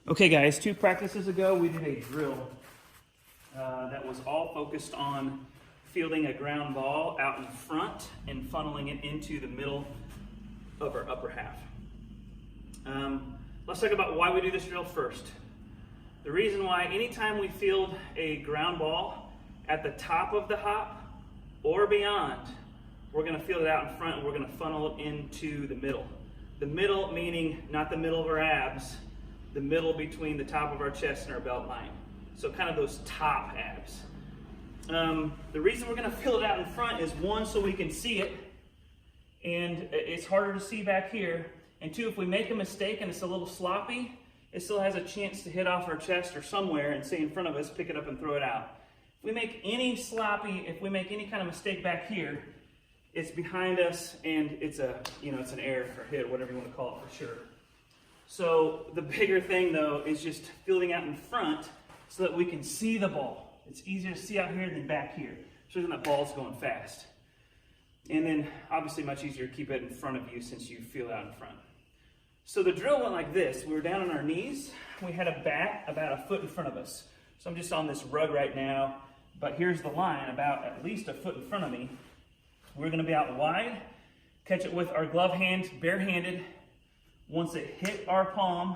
Okay guys, 2 practices ago we did a drill that was all focused on fielding a ground ball out in front and funneling it into the middle of our upper half. Let's talk about why we do this drill first. The reason why anytime we field a ground ball at the top of the hop or beyond, we're going to field it out in front and we're going to funnel it into the middle. The middle meaning not the middle of our abs, the middle between the top of our chest and our belt line. So kind of those top abs. The reason we're going to fill it out in front is 1, so we can see it, and it's harder to see back here. And 2, if we make a mistake and it's a little sloppy, it still has a chance to hit off our chest or somewhere and stay in front of us, pick it up and throw it out. If we make any kind of mistake back here, it's behind us and it's an error or hit, whatever you want to call it for sure. So the bigger thing though is just fielding out in front so that we can see the ball. It's easier to see out here than back here, especially when that ball's going fast. And then obviously much easier to keep it in front of you since you field out in front. So the drill went like this. We were down on our knees. We had a bat about 1 foot in front of us. So I'm just on this rug right now, but here's the line about at least 1 foot in front of me. We're gonna be out wide, catch it with our glove hand, barehanded. Once it hit our palm,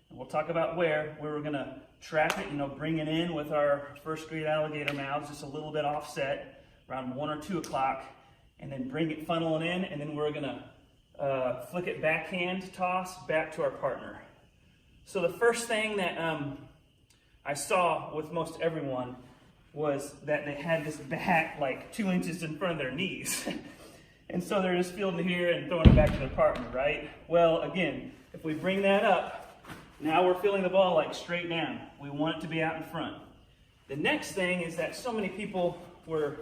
and we'll talk about where we're gonna trap it, bring it in with our first grade alligator mouths, just a little bit offset, around 1 or 2 o'clock, and then bring it funneling in, and then we're gonna flick it backhand toss back to our partner. So the first thing that I saw with most everyone was that they had this bat like 2 inches in front of their knees. And so they're just fielding here and throwing it back to their partner, right? Well, again, if we bring that up, now we're feeling the ball like straight down. We want it to be out in front. The next thing is that so many people were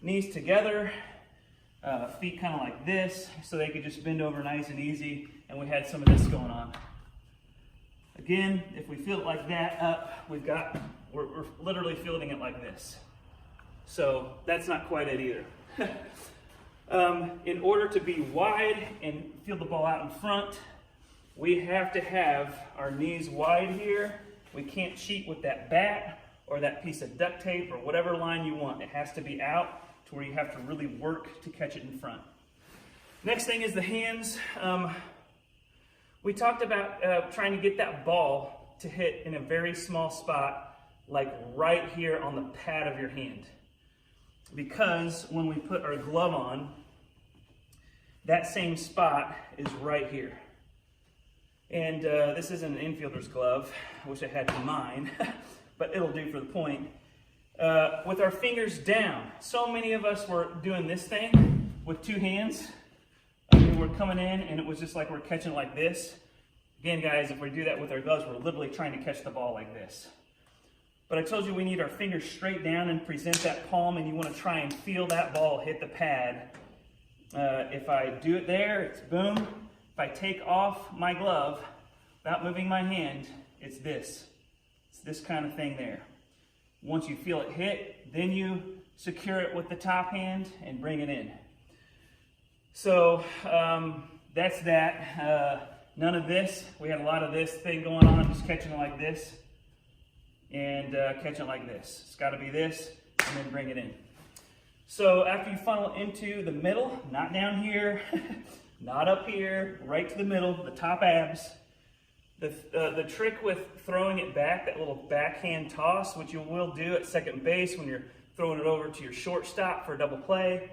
knees together, feet kind of like this, so they could just bend over nice and easy, and we had some of this going on. Again, if we field it like that up, we're literally fielding it like this. So that's not quite it either. In order to be wide and field the ball out in front, we have to have our knees wide here. We can't cheat with that bat or that piece of duct tape or whatever line you want. It has to be out to where you have to really work to catch it in front. Next thing is the hands. We talked about trying to get that ball to hit in a very small spot, like right here on the pad of your hand. Because when we put our glove on, that same spot is right here. And this isn't an infielder's glove. I wish I had mine, but it'll do for the point. With our fingers down, so many of us were doing this thing with 2 hands. We're coming in and it was just like we're catching like this. Again, guys, if we do that with our gloves, we're literally trying to catch the ball like this. But I told you we need our fingers straight down and present that palm, and you want to try and feel that ball hit the pad. If I do it there, it's boom. If I take off my glove without moving my hand, it's this. It's this kind of thing there. Once you feel it hit, then you secure it with the top hand and bring it in. So that's that. None of this. We had a lot of this thing going on, just catching it like this. And catch it like this. It's got to be this, and then bring it in. So after you funnel into the middle, not down here, not up here, right to the middle, the top abs. The trick with throwing it back, that little backhand toss, which you will do at second base when you're throwing it over to your shortstop for a double play.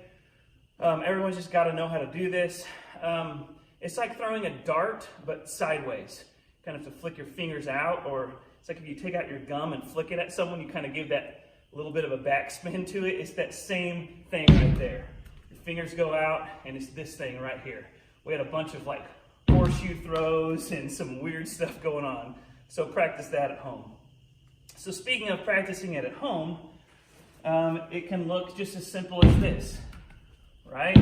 Everyone's just got to know how to do this. It's like throwing a dart, but sideways. Kind of to flick your fingers out, or it's like if you take out your gum and flick it at someone, you kind of give that little bit of a backspin to it. It's that same thing right there. Your fingers go out, and it's this thing right here. We had a bunch of like horseshoe throws and some weird stuff going on. So practice that at home. So speaking of practicing it at home, it can look just as simple as this, right?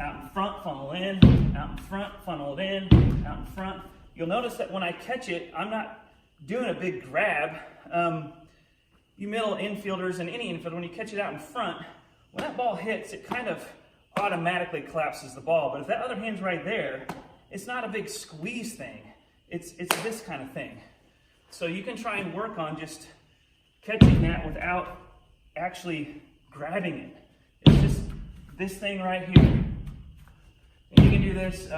Out in front, funnel in, out in front, funnel it in, out in front. You'll notice that when I catch it, I'm not doing a big grab. You middle infielders and any infielder, when you catch it out in front, when that ball hits, it kind of automatically collapses the ball. But if that other hand's right there, it's not a big squeeze thing. It's this kind of thing. So you can try and work on just catching that without actually grabbing it. It's just this thing right here. And you can do this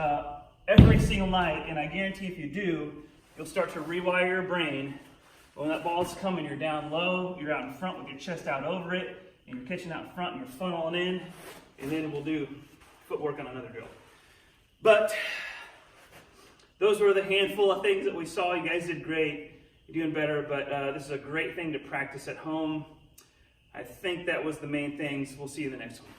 every single night, and I guarantee if you do, you'll start to rewire your brain. When that ball's coming, you're down low, you're out in front with your chest out over it, and you're catching out in front and you're funneling in, and then we'll do footwork on another drill. But those were the handful of things that we saw. You guys did great. You're doing better, but this is a great thing to practice at home. I think that was the main things. We'll see you in the next one.